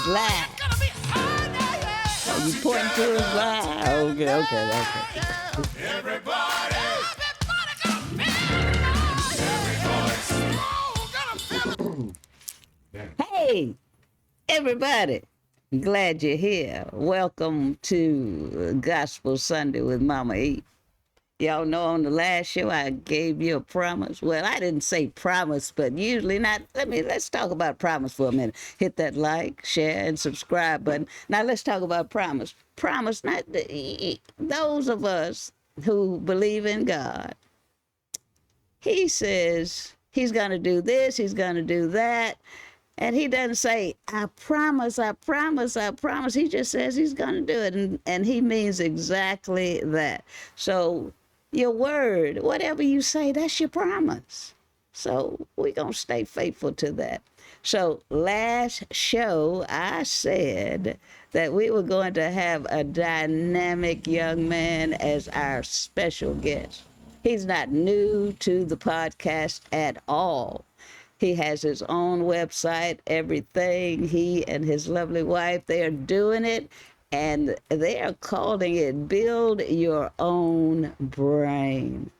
is live. Oh, you pointing to his live? Okay. Everybody. Hey, everybody. Glad you're here. Welcome to Gospel Sunday with Mama E. Y'all know on the last show I gave you a promise. Well, I didn't say promise, but usually not. Let's talk about promise for a minute. Hit that like, share, and subscribe button. Now let's talk about promise. Promise, not those of us who believe in God. He says he's going to do this, he's going to do that. And he doesn't say, I promise, I promise, I promise. He just says he's going to do it. And he means exactly that. So your word, whatever you say, that's your promise. So we're going to stay faithful to that. So last show, I said that we were going to have a dynamic young man as our special guest. He's not new to the podcast at all. He has his own website, everything. He and his lovely wife, they are doing it, and they are calling it Build Your Own Brain.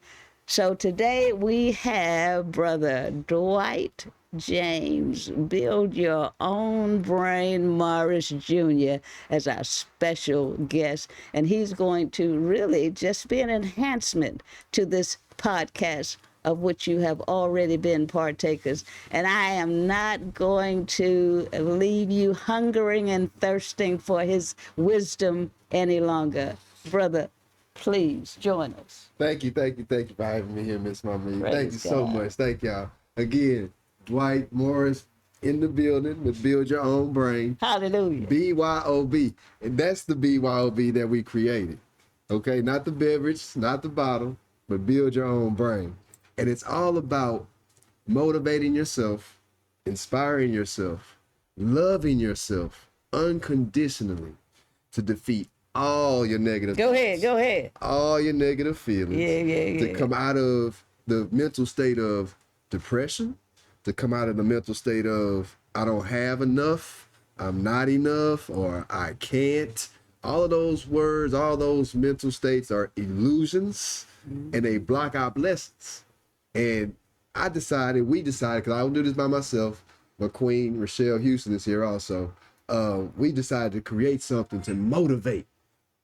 So today we have Brother Dwight James, Build Your Own Brain Morris Jr. as our special guest. And he's going to really just be an enhancement to this podcast of which you have already been partakers. And I am not going to leave you hungering and thirsting for his wisdom any longer. Brother, please join us. Thank you for having me here, Miss Mama. Thank you so God. much. Thank y'all. Again, Dwight Morris in the building with Build Your Own Brain. Hallelujah. BYOB. And that's the BYOB that we created. Okay, not the beverage, not the bottle, but Build Your Own Brain. And it's all about motivating yourself, inspiring yourself, loving yourself unconditionally to defeat all your negative Go ahead. all your negative feelings. To come out of the mental state of depression, to come out of the mental state of I don't have enough, I'm not enough, or I can't. All of those words, all those mental states are illusions, and they block our blessings. And we decided, because I don't do this by myself, my queen, Rochelle Houston, is here also. We decided to create something to motivate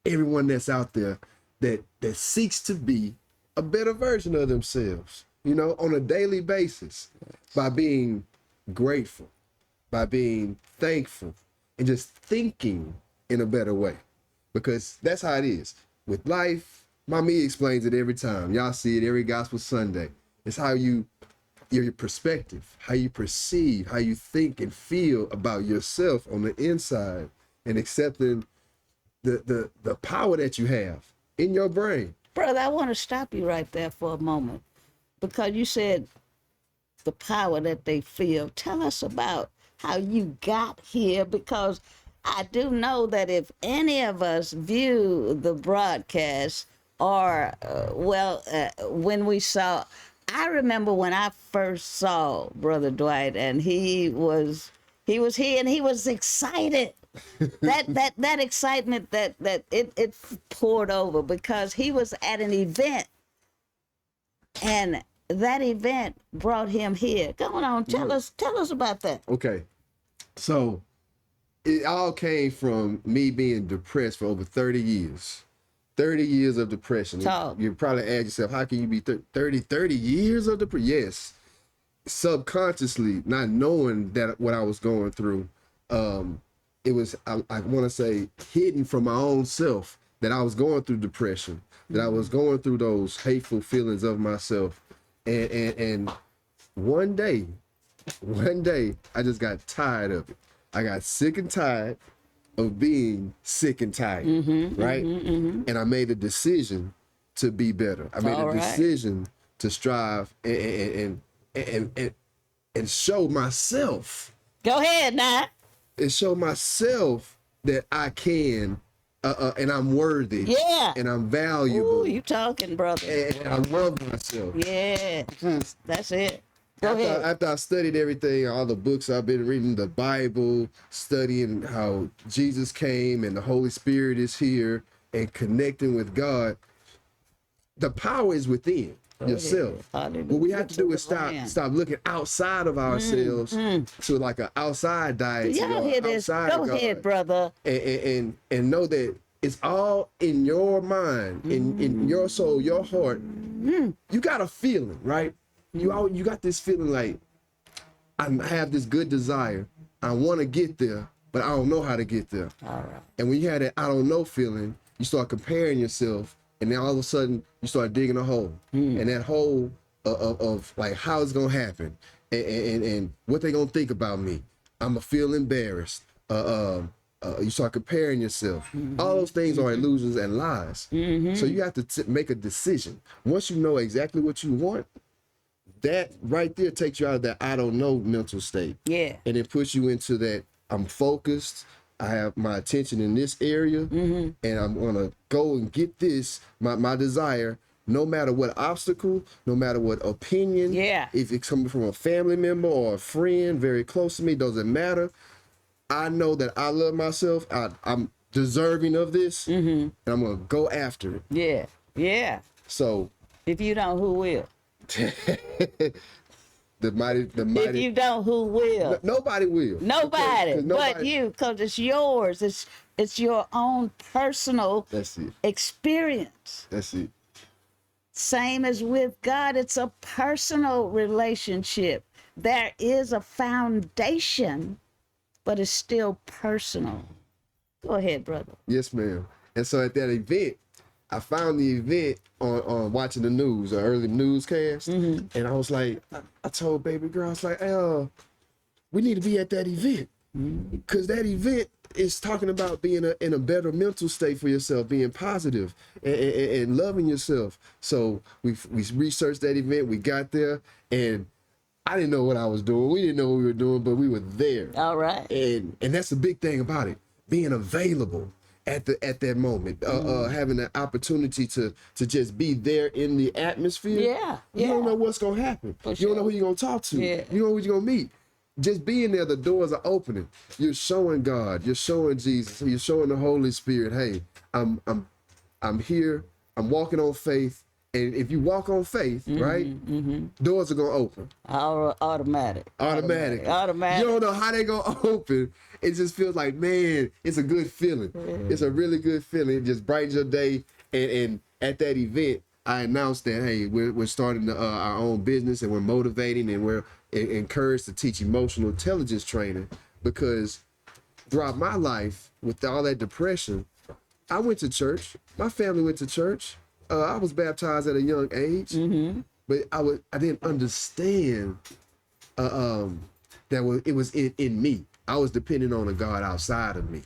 everyone that's out there that seeks to be a better version of themselves, on a daily basis, by being grateful, by being thankful, and just thinking in a better way. Because that's how it is. With life, Mommy explains it every time. Y'all see it every Gospel Sunday. It's how your perspective, how you perceive, how you think and feel about yourself on the inside, and accepting the power that you have in your brain. Brother, I want to stop you right there for a moment, because you said the power that they feel. Tell us about how you got here, because I do know that if any of us view the broadcast or, when we saw, I remember when I first saw Brother Dwight, and he was here, and he was excited. that excitement that it poured over, because he was at an event, and that event brought him here. Go on, tell us about that. Okay, so it all came from me being depressed for over 30 years. 30 years of depression. You probably ask yourself, how can you be 30 years of depression? Yes. Subconsciously, not knowing that what I was going through, it was, I want to say, hidden from my own self, that I was going through depression, that I was going through those hateful feelings of myself. And one day, I just got tired of it. I got sick and tired of being sick and tired, right? And I made a decision to be better. I made a decision to strive and show myself. Go ahead now. And show myself that I can, and I'm worthy. Yeah. And I'm valuable. Ooh, you talking, brother. And I love myself. Yeah, that's it. After I studied everything, all the books I've been reading, the Bible, studying how Jesus came and the Holy Spirit is here and connecting with God, the power is within yourself. What we have to do is stop looking outside of ourselves to like an outside diet. Y'all hear this? Go ahead, brother. And know that it's all in your mind, in your soul, your heart. You got a feeling, right? You got this feeling like, I have this good desire. I want to get there, but I don't know how to get there. All right. And when you have that I don't know feeling, you start comparing yourself, and then all of a sudden you start digging a hole. And that hole of like how it's gonna happen and what they gonna think about me. I'm gonna feel embarrassed. You start comparing yourself. All those things are illusions and lies. So you have to make a decision. Once you know exactly what you want, that right there takes you out of that I don't know mental state. Yeah. And it puts you into that I'm focused. I have my attention in this area, and I'm gonna go and get this, my desire, no matter what obstacle, no matter what opinion. Yeah. If it's coming from a family member or a friend very close to me, doesn't matter. I know that I love myself. I'm deserving of this, and I'm gonna go after it. Yeah. Yeah. So if you don't, who will? the mighty. If you don't, who will? Nobody will. Nobody. But you, because it's yours. It's your own personal experience. That's it. Same as with God, it's a personal relationship. There is a foundation, but it's still personal. Go ahead, brother. Yes, ma'am. And so at that event, I found the event on watching the news, an early newscast, and I was like, I told baby girl, I was like, hey, we need to be at that event, because that event is talking about being in a better mental state for yourself, being positive and loving yourself. So we researched that event, we got there, and I didn't know what I was doing. We didn't know what we were doing, but we were there. All right. And that's the big thing about it, being available at that moment, having the opportunity to just be there in the atmosphere. Yeah. You don't know what's gonna happen. You don't know who you're gonna talk to. You don't know who you're gonna meet. Just being there, the doors are opening. You're showing God. You're showing Jesus. You're showing the Holy Spirit. Hey, I'm here. I'm walking on faith. And if you walk on faith, right, doors are gonna open. Automatic. You don't know how they gonna open. It just feels like, man, it's a good feeling. It's a really good feeling. It just brightens your day. And at that event, I announced that, hey, we're starting our own business, and we're motivating, and we're encouraged to teach emotional intelligence training, because throughout my life, with all that depression, I went to church. My family went to church. I was baptized at a young age, but I didn't understand that it was in me. I was depending on a God outside of me,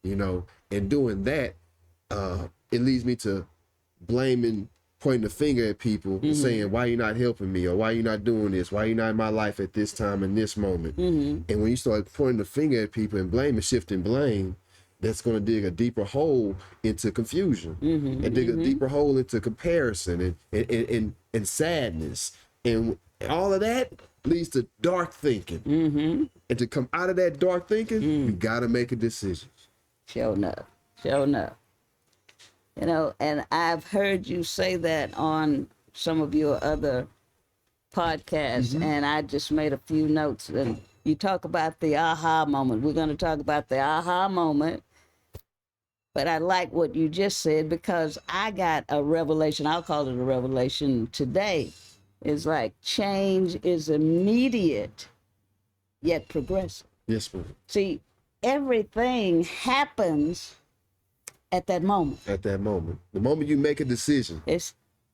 and doing that, it leads me to blaming, pointing the finger at people and saying, why you not helping me, or why you not doing this, why you not in my life at this time in this moment. And when you start pointing the finger at people and blaming, shifting blame, that's going to dig a deeper hole into confusion, and dig a deeper hole into comparison and sadness. And all of that leads to dark thinking. And to come out of that dark thinking, you got to make a decision. Sure enough. And I've heard you say that on some of your other podcasts, and I just made a few notes. And you talk about the aha moment. We're going to talk about the aha moment. But I like what you just said, because I got a revelation. I'll call it a revelation today. It's like change is immediate, yet progressive. Yes, ma'am. See, everything happens at that moment. At that moment. The moment you make a decision. It's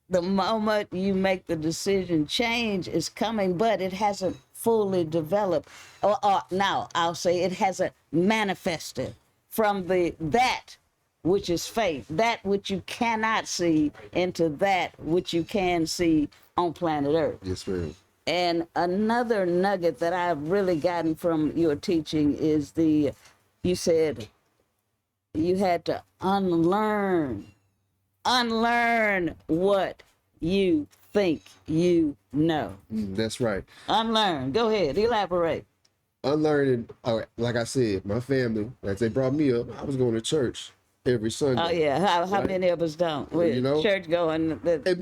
the moment you make the decision. Change is coming, but it hasn't fully developed. Or now I'll say it hasn't manifested from that which is faith, that which you cannot see, into that which you can see on planet Earth. Yes, ma'am. And another nugget that I've really gotten from your teaching is you said you had to unlearn what you think you know. That's right. Unlearn. Go ahead. Elaborate. Unlearning, like I said, my family, as they brought me up, I was going to church every Sunday. Oh yeah, how right? many of us don't? We're You know, church going. And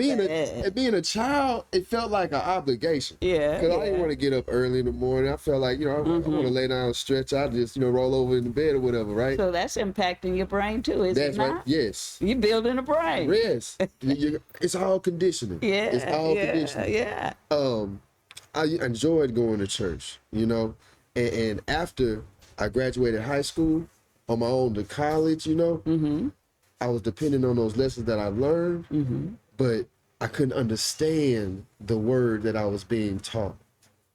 being a child, it felt like an obligation. Yeah. Because I didn't want to get up early in the morning. I felt like, I want to lay down and stretch out, just, roll over in the bed or whatever, right? So that's impacting your brain too, is it not? Right. Yes. You're building a brain. Yes. It's all conditioning. Yeah. It's all conditioning. Yeah. I enjoyed going to church, and after I graduated high school on my own to college, I was depending on those lessons that I learned, but I couldn't understand the word that I was being taught.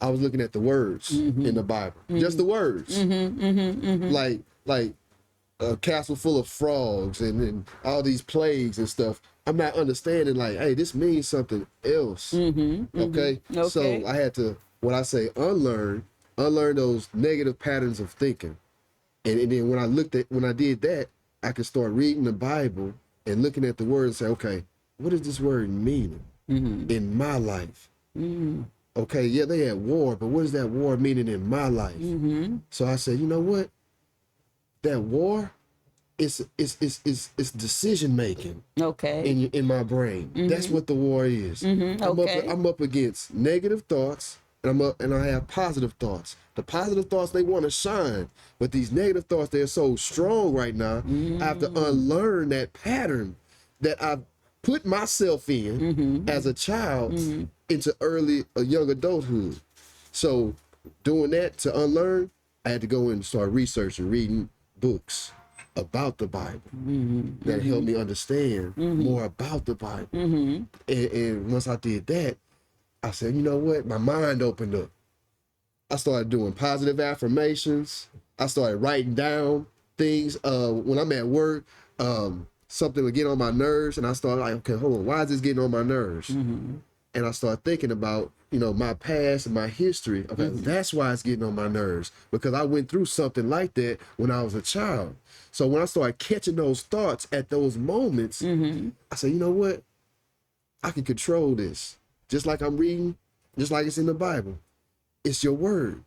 I was looking at the words in the Bible, just the words, like a castle full of frogs and all these plagues and stuff. I'm not understanding, like, hey, this means something else. Okay? So I had to, what I say, unlearn those negative patterns of thinking. And then when I did that, I could start reading the Bible and looking at the word and say, okay, what does this word mean in my life? Okay, yeah, they had war, but what is that war meaning in my life? So I said, you know what? That war, it's decision making. Okay. In my brain. That's what the war is. I'm up against negative thoughts, and I have positive thoughts. The positive thoughts, they want to shine, but these negative thoughts, they're so strong right now. I have to unlearn that pattern that I put myself in as a child into young adulthood. So doing that to unlearn, I had to go and start researching, reading books about the Bible that helped me understand more about the Bible. And once I did that, I said, you know what? My mind opened up. I started doing positive affirmations. I started writing down things. When I'm at work, something would get on my nerves, and I started like, okay, hold on, why is this getting on my nerves? And I started thinking about, my past and my history. Okay, that's why it's getting on my nerves, because I went through something like that when I was a child. So when I started catching those thoughts at those moments, I said, you know what? I can control this. Just like I'm reading, just like it's in the Bible. It's your word.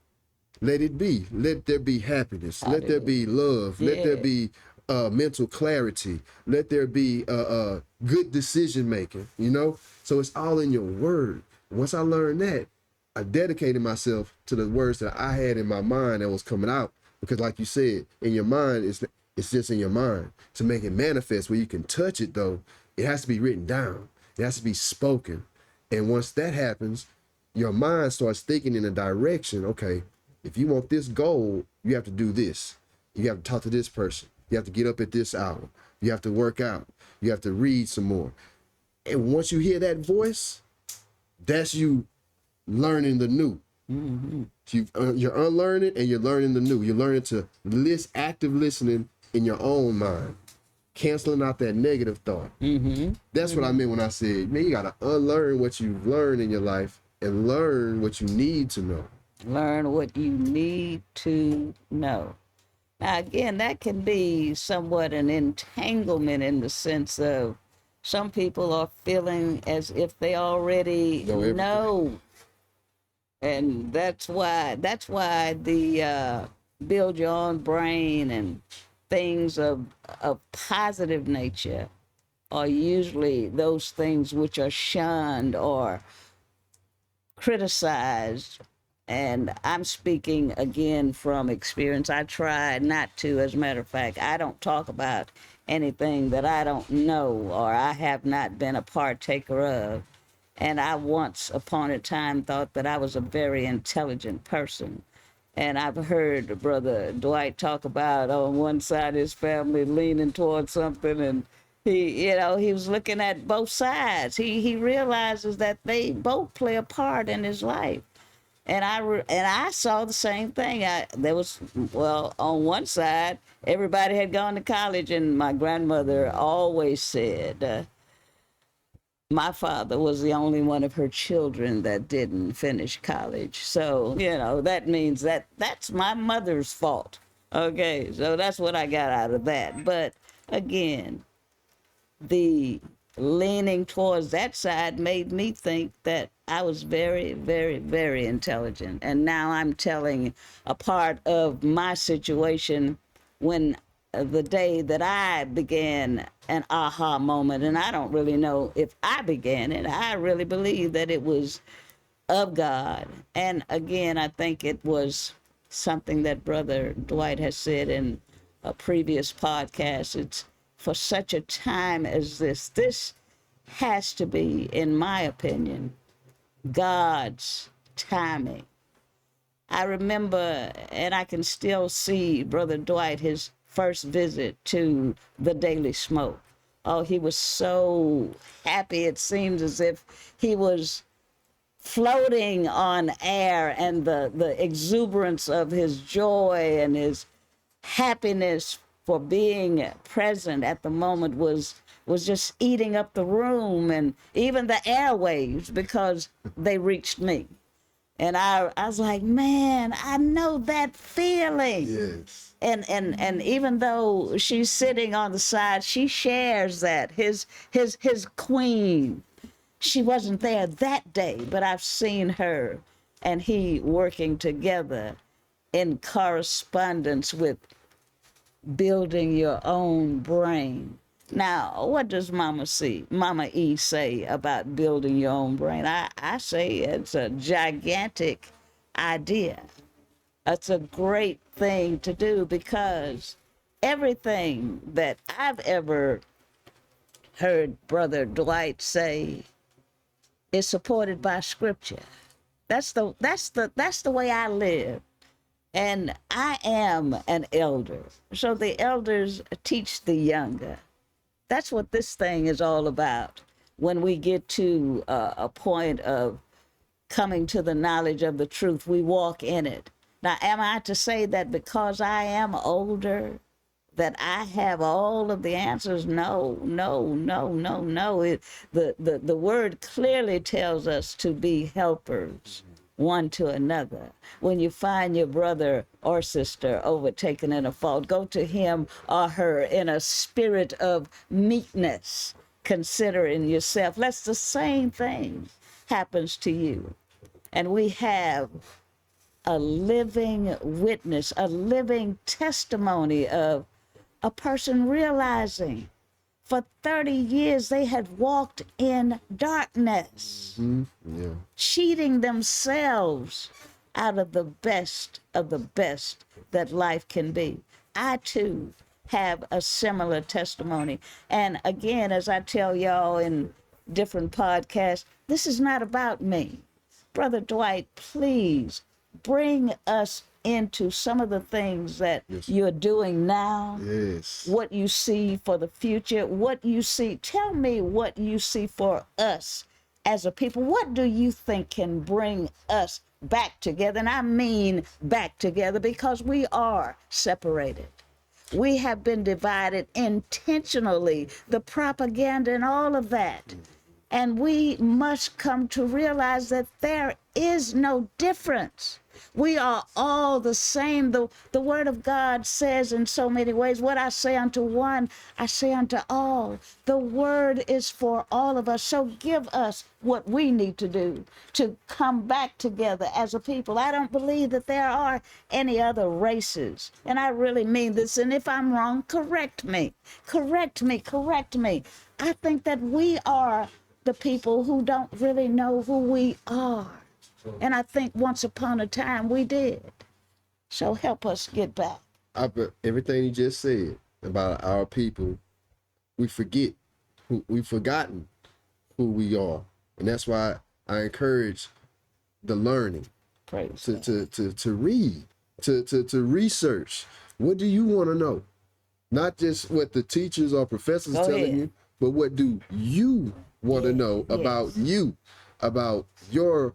Let it be. Let there be happiness. Let there be love. Yeah. Let there be mental clarity. Let there be good decision making, So it's all in your word. Once I learned that, I dedicated myself to the words that I had in my mind that was coming out. Because like you said, in your mind, it's just in your mind. To make it manifest where you can touch it, though, it has to be written down. It has to be spoken. And once that happens, your mind starts thinking in a direction. Okay, if you want this goal, you have to do this. You have to talk to this person. You have to get up at this hour. You have to work out. You have to read some more. And once you hear that voice, that's you learning the new. You're unlearning and you're learning the new. You're learning to active listening in your own mind. Canceling out that negative thought. That's what I meant when I said, man, you got to unlearn what you've learned in your life and learn what you need to know. Learn what you need to know. Now, again, that can be somewhat an entanglement in the sense of some people are feeling as if they already know. And that's why the build your own brain and things of positive nature are usually those things which are shunned or criticized. And I'm speaking again from experience. I try not to. As a matter of fact, I don't talk about anything that I don't know or I have not been a partaker of. And I once upon a time thought that I was a very intelligent person. And I've heard Brother Dwight talk about on one side his family leaning towards something, and he was looking at both sides. He realizes that they both play a part in his life. And I saw the same thing. On one side, everybody had gone to college, and my grandmother always said, my father was the only one of her children that didn't finish college. So, that means that's my mother's fault. Okay, so that's what I got out of that. But again, the leaning towards that side made me think that I was very, very, very intelligent. And now I'm telling a part of my situation when the day that I began an aha moment, and I don't really know if I began it. I really believe that it was of God. And again, I think it was something that Brother Dwight has said in a previous podcast. It's for such a time as this. This has to be, in my opinion, God's timing. I remember, and I can still see Brother Dwight, his first visit to the Daily Smoke. Oh, he was so happy. It seems as if he was floating on air, and the exuberance of his joy and his happiness for being present at the moment was just eating up the room and even the airwaves, because they reached me. And I was like, man, I know that feeling. Yes. And even though she's sitting on the side, she shares that. His queen, she wasn't there that day, but I've seen her and he working together in correspondence with building your own brain. Now, what does Mama E say about building your own brain? I say it's a gigantic idea. It's a great thing to do, because everything that I've ever heard Brother Dwight say is supported by Scripture. That's the way I live. And I am an elder. So the elders teach the younger. That's what this thing is all about. When we get to a point of coming to the knowledge of the truth, we walk in it. Now, am I to say that because I am older, that I have all of the answers? No. The word clearly tells us to be helpers one to another. When you find your brother or sister overtaken in a fault, go to him or her in a spirit of meekness, considering yourself, lest the same thing happens to you. And we have a living witness, a living testimony of a person realizing for 30 years they had walked in darkness, cheating themselves out of the best that life can be. I too have a similar testimony. And again, as I tell y'all in different podcasts, this is not about me. Brother Dwight, please bring us into some of the things that you're doing now, what you see for the future, what you see. Tell me what you see for us as a people. What do you think can bring us back together? And I mean back together, because we are separated. We have been divided intentionally, the propaganda and all of that. And we must come to realize that there is no difference. We are all the same. The word of God says in so many ways, what I say unto one, I say unto all. The word is for all of us. So give us what we need to do to come back together as a people. I don't believe that there are any other races. And I really mean this. And if I'm wrong, correct me. Correct me. I think that we are the people who don't really know who we are. And I think once upon a time we did. So help us get back. Everything you just said about our people, we've forgotten who we are. And that's why I encourage the learning. To read, to research. What do you want to know? Not just what the teachers or professors telling you, but what do you want to know about you, about your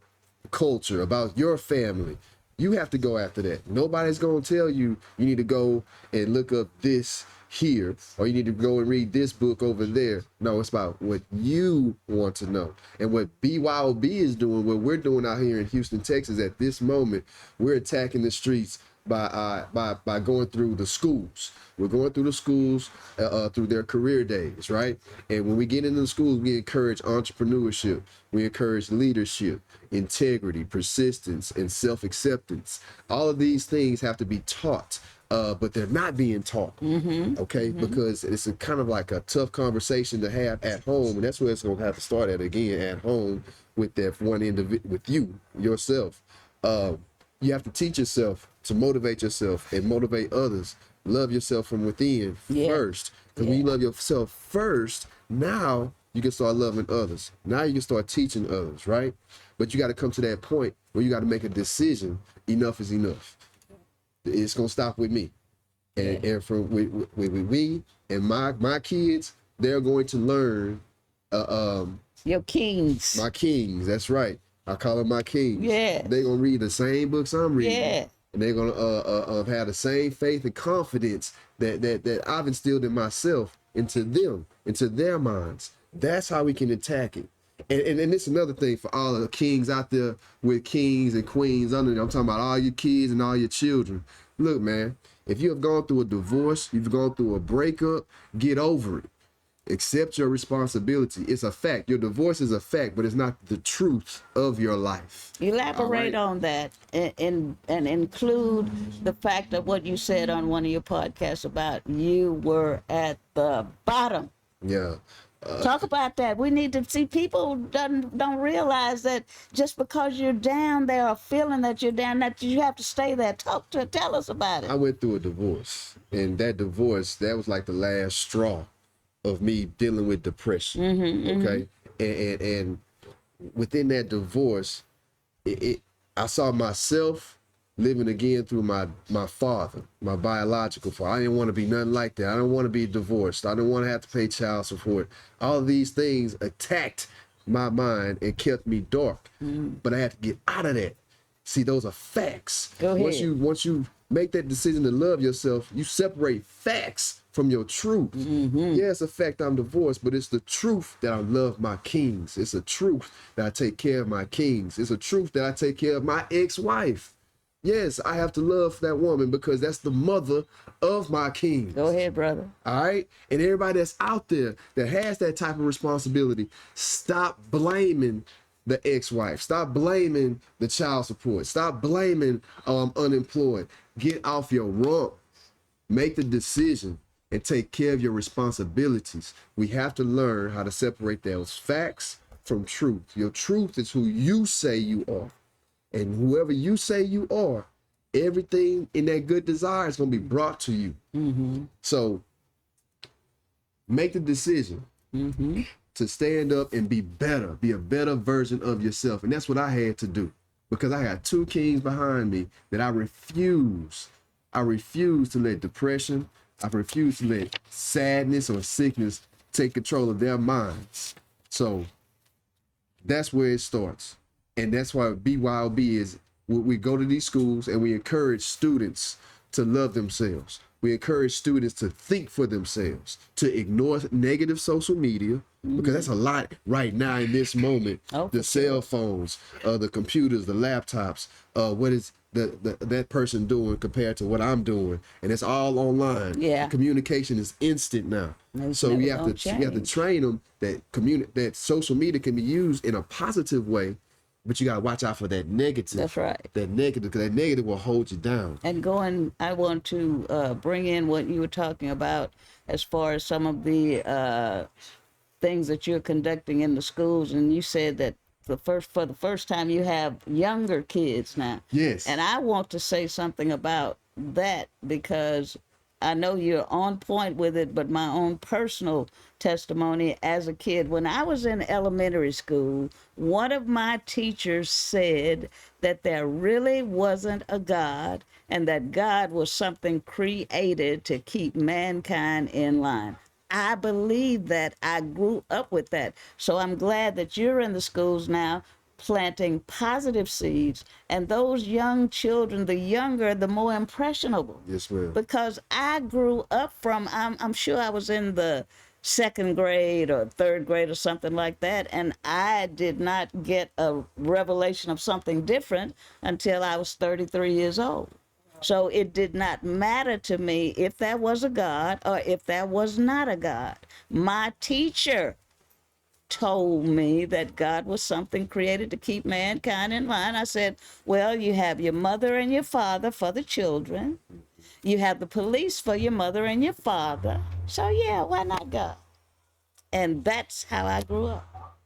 culture, about your family. You have to go after that. Nobody's going to tell you need to go and look up this here, or you need to go and read this book over there. No, it's about what you want to know. And what BYOB is doing, what we're doing out here in Houston, Texas at this moment, we're attacking the streets by going through the schools. We're going through the schools through their career days, right? And when we get into the schools, we encourage entrepreneurship, we encourage leadership, integrity, persistence, and self-acceptance. All of these things have to be taught. But they're not being taught, okay? Because it's a kind of like a tough conversation to have at home, and that's where it's gonna have to start at again, at home with that one individual, with you, yourself. You have to teach yourself to motivate yourself and motivate others. Love yourself from within first. Because when you love yourself first, now you can start loving others. Now you can start teaching others, right? But you got to come to that point where you got to make a decision. Enough is enough. It's gonna stop with me, and from with me and my kids, they're going to learn. Your kings. My kings. That's right. I call them my kings. Yeah. They're gonna read the same books I'm reading. Yeah. And they're gonna have the same faith and confidence that I've instilled in myself into them, into their minds. That's how we can attack it. And it's another thing for all of the kings out there with kings and queens under them. I'm talking about all your kids and all your children. Look, man, if you have gone through a divorce, you've gone through a breakup, get over it. Accept your responsibility. It's a fact. Your divorce is a fact, but it's not the truth of your life. Elaborate on that and include the fact of what you said on one of your podcasts about you were at the bottom. Yeah. Talk about that. We need to see people don't realize that just because you're down, they are feeling that you're down, that you have to stay there. Tell us about it. I went through a divorce, and that divorce, that was like the last straw of me dealing with depression. Okay. And within that divorce, I saw myself living again through my father, my biological father. I didn't want to be nothing like that. I don't want to be divorced. I don't want to have to pay child support. All of these things attacked my mind and kept me dark. But I had to get out of that. See, those are facts. Go ahead. Once you make that decision to love yourself, you separate facts from your truth. Yeah, it's a fact I'm divorced, but it's the truth that I love my kings. It's a truth that I take care of my kings. It's a truth that I take care of my ex-wife. Yes, I have to love that woman because that's the mother of my kings. Go ahead, brother. All right? And everybody that's out there that has that type of responsibility, stop blaming the ex-wife. Stop blaming the child support. Stop blaming unemployed. Get off your rump. Make the decision and take care of your responsibilities. We have to learn how to separate those facts from truth. Your truth is who you say you are. And whoever you say you are, everything in that good desire is going to be brought to you. So make the decision to stand up and be better, be a better version of yourself. And that's what I had to do because I got two kings behind me that I refuse to let depression, I refuse to let sadness or sickness take control of their minds. So that's where it starts. And that's why BYOB is, we go to these schools and we encourage students to love themselves. We encourage students to think for themselves, to ignore negative social media, because that's a lot right now in this moment. The cell phones, the computers, the laptops, what is that person doing compared to what I'm doing, and it's all online. Communication is instant now. So you have to train them that social media can be used in a positive way. But you got to watch out for that negative. That's right. That negative, because that negative will hold you down. And I want to bring in what you were talking about as far as some of the things that you're conducting in the schools. And you said that for the first time you have younger kids now. Yes. And I want to say something about that because I know you're on point with it, but my own personal testimony as a kid, when I was in elementary school, one of my teachers said that there really wasn't a God and that God was something created to keep mankind in line. I believe that. I grew up with that. So I'm glad that you're in the schools now planting positive seeds, and those young children, the younger, the more impressionable. Yes, ma'am. Because I grew up from, I'm sure I was in the second grade or third grade or something like that, and I did not get a revelation of something different until I was 33 years old. So it did not matter to me if that was a God or if that was not a God. My teacher told me that God was something created to keep mankind in line. I said, well, you have your mother and your father for the children. You have the police for your mother and your father. So yeah, why not God? And that's how I grew up.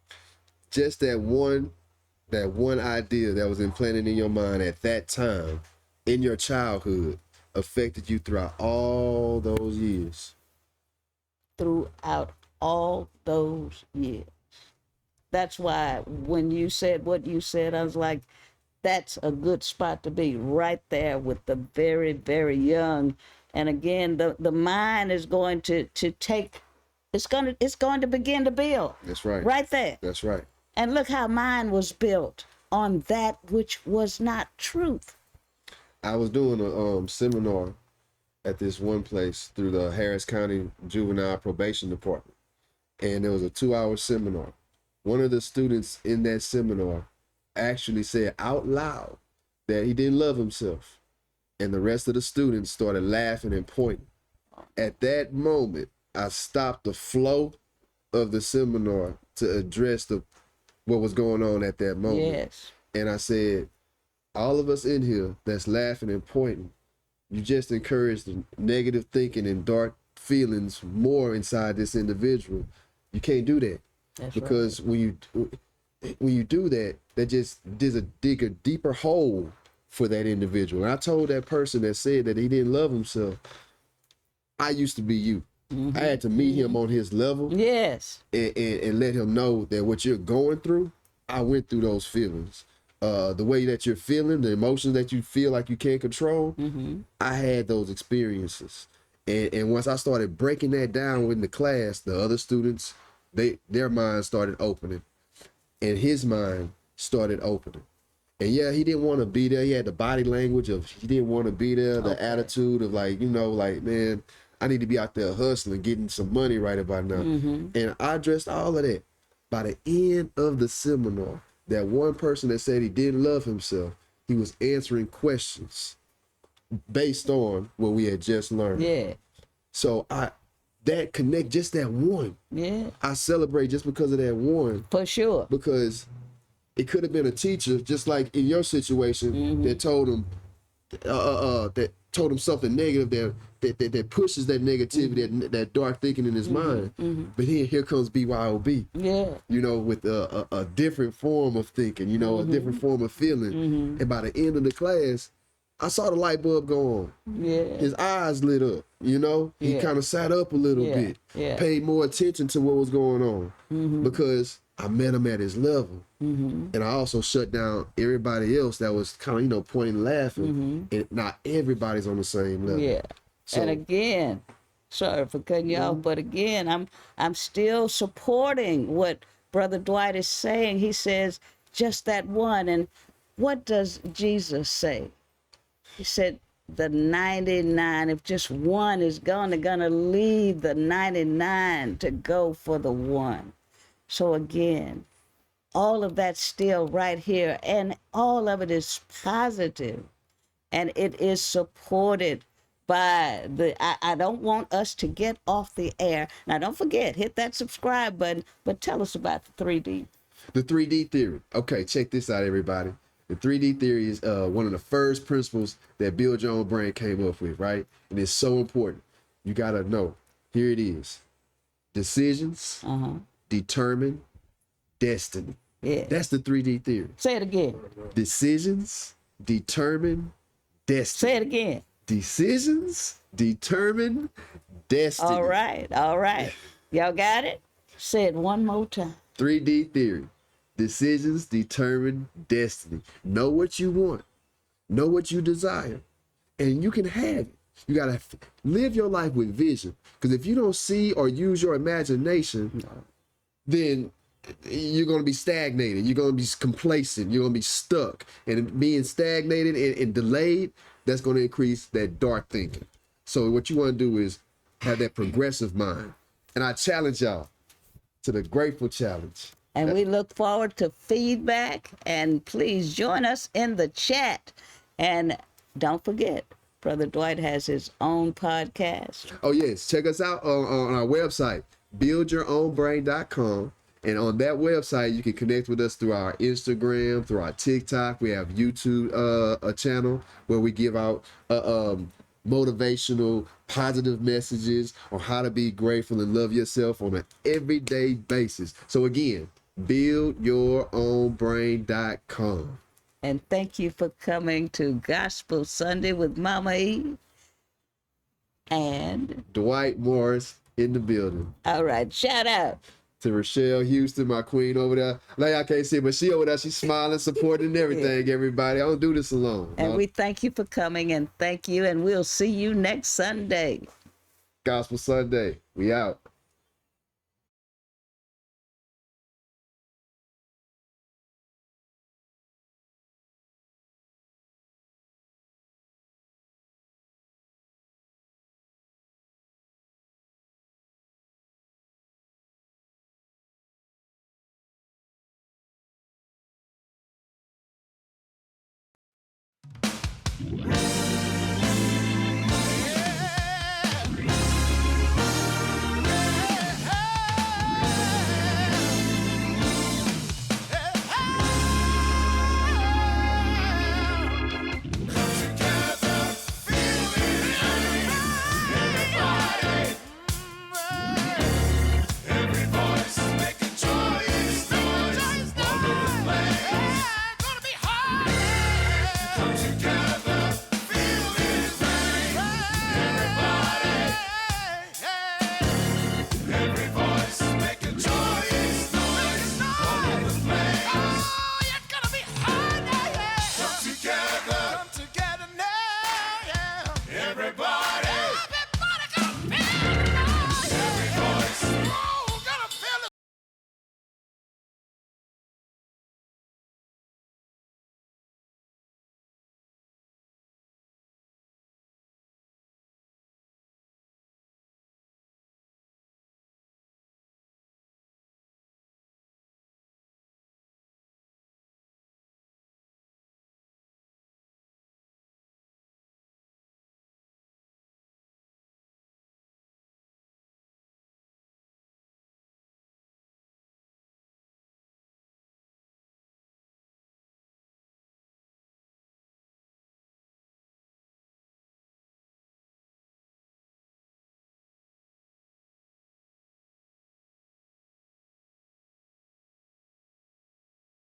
Just that one idea that was implanted in your mind at that time in your childhood affected you throughout all those years. Throughout all those years. That's why when you said what you said, I was like, that's a good spot to be, right there with the very, very young. And again, the mind is going to take, it's going to begin to build. That's right. Right there. That's right. And look how mine was built on that which was not truth. I was doing a seminar at this one place through the Harris County Juvenile Probation Department. And it was a 2-hour seminar. One of the students in that seminar actually said out loud that he didn't love himself. And the rest of the students started laughing and pointing. At that moment, I stopped the flow of the seminar to address what was going on at that moment. Yes. And I said, all of us in here that's laughing and pointing, you just encourage the negative thinking and dark feelings more inside this individual. You can't do that. That's because right. when you do that, that just dig a deeper hole for that individual. And I told that person that said that he didn't love himself, I used to be you. Mm-hmm. I had to meet him on his level. Yes. And let him know that what you're going through, I went through those feelings. The way that you're feeling, the emotions that you feel like you can't control, I had those experiences. And once I started breaking that down in the class, the other students, their minds started opening. And his mind started opening. And yeah, he didn't want to be there. He had the body language of he didn't want to be there, the attitude of like, man, I need to be out there hustling, getting some money right about now. And I addressed all of that. By the end of the seminar, that one person that said he didn't love himself, he was answering questions based on what we had just learned. Yeah. So that connect, just that one. Yeah. I celebrate just because of that one. For sure. Because it could have been a teacher, just like in your situation, that told him something negative that pushes that negativity, that dark thinking in his mind. But here comes BYOB. Yeah. With a different form of thinking, a different form of feeling. And by the end of the class, I saw the light bulb go on. Yeah. His eyes lit up, He kind of sat up a little bit, paid more attention to what was going on because I met him at his level. And I also shut down everybody else that was kind of pointing and laughing. And not everybody's on the same level. Yeah. So, and again, sorry for cutting you off, but again, I'm still supporting what Brother Dwight is saying. He says just that one. And what does Jesus say? He said the 99, if just one is gone, they're going to leave the 99 to go for the one. So again, all of that's still right here, and all of it is positive, and it is supported by I don't want us to get off the air. Now, don't forget, hit that subscribe button, but tell us about the 3D. The 3D theory. Okay, check this out, everybody. The 3D theory is one of the first principles that Build Your Own Brand came up with, right? And it's so important. You got to know. Here it is. Decisions determine destiny. Yeah. That's the 3D theory. Say it again. Decisions determine destiny. Say it again. Decisions determine destiny. All right. All right. Y'all got it? Say it one more time. 3D theory. Decisions determine destiny. Know what you want. Know what you desire. And you can have it. You got to live your life with vision. Because if you don't see or use your imagination, then you're going to be stagnated. You're going to be complacent. You're going to be stuck. And being stagnated and delayed, that's going to increase that dark thinking. So what you want to do is have that progressive mind. And I challenge y'all to the Grateful Challenge. And we look forward to feedback. And please join us in the chat. And don't forget, Brother Dwight has his own podcast. Oh, yes. Check us out on our website, buildyourownbrain.com. And on that website, you can connect with us through our Instagram, through our TikTok. We have YouTube, a channel where we give out motivational, positive messages on how to be grateful and love yourself on an everyday basis. So again, buildyourownbrain.com. And thank you for coming to Gospel Sunday with Mama E. And Dwight Morris in the building. All right, shout out to Rochelle Houston, my queen over there. Like I can't see, but she over there, she's smiling, supporting everything, everybody. I don't do this alone. And we thank you for coming, and thank you, and we'll see you next Sunday. Gospel Sunday. We out.